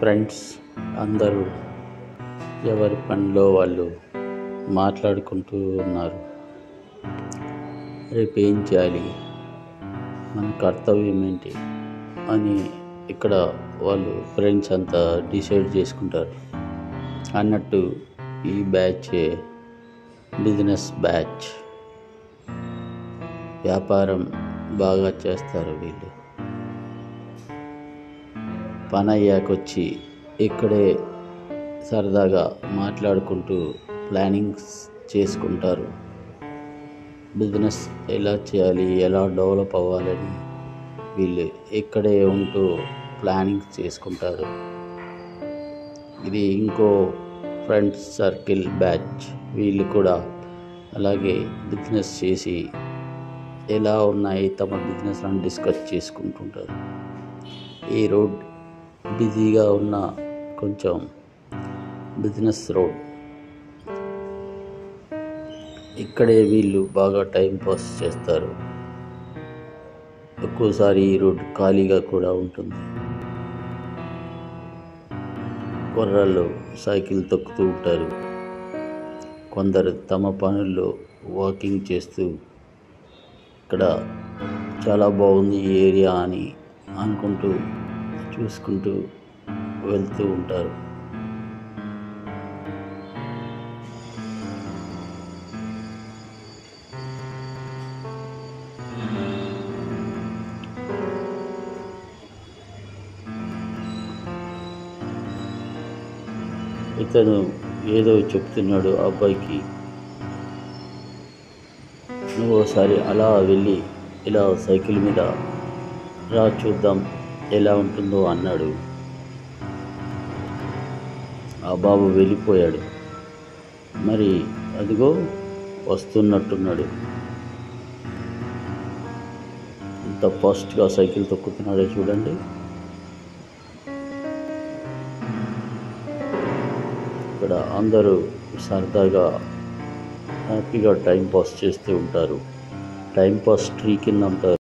Friends అందరూ ఎవరి పనిలో వాళ్ళు మాట్లాడుకుంటూ ఉన్నారు. రేపు ఏం చేయాలి, మన కర్తవ్యం ఏంటి అని ఇక్కడ వాళ్ళు ఫ్రెండ్స్ అంతా డిసైడ్ చేసుకుంటారు. అన్నట్టు ఈ బ్యాచ్ బిజినెస్ బ్యాచ్. వ్యాపారం బాగా చేస్తారు వీళ్ళు. పని అయ్యాకొచ్చి ఇక్కడే సరదాగా మాట్లాడుకుంటూ ప్లానింగ్స్ చేసుకుంటారు. బిజినెస్ ఎలా చేయాలి, ఎలా డెవలప్ అవ్వాలని వీళ్ళు ఇక్కడే ఉంటూ ప్లానింగ్స్ చేసుకుంటారు. ఇది ఇంకో ఫ్రెండ్స్ సర్కిల్ బ్యాచ్. వీళ్ళు కూడా అలాగే బిజినెస్ చేసి ఎలా ఉన్నాయి తమ బిజినెస్ అని డిస్కస్ చేసుకుంటుంటారు. ఈ రోడ్ బిజీగా ఉన్న కొంచెం బిజినెస్ రోడ్. ఇక్కడే వీళ్ళు బాగా టైం పాస్ చేస్తారు. ఒక్కోసారి ఈ రోడ్ ఖాళీగా కూడా ఉంటుంది. కుర్రాళ్ళు సైకిల్ తొక్కుతూ ఉంటారు. కొందరు తమ పనుల్లో వాకింగ్ చేస్తూ ఇక్కడ చాలా బాగుంది ఈ ఏరియా అని అనుకుంటూ చూసుకుంటూ వెళ్తూ ఉంటారు. ఇతను ఏదో చెప్తున్నాడు ఆ అబ్బాయికి. నువ్వు ఒకసారి అలా వెళ్ళి ఇలా సైకిల్ మీద రా చూద్దాం ఎలా ఉంటుందో అన్నాడు. ఆ బాబు వెళ్ళిపోయాడు. మరి అదిగో వస్తున్నట్టున్నాడు. ఎంత ఫాస్ట్గా సైకిల్ తొక్కుతున్నాడో చూడండి. ఇక్కడ అందరూ సరదాగా హ్యాపీగా టైం పాస్ చేస్తూ ఉంటారు. టైం పాస్ ట్రీ కింద ఉంటారు.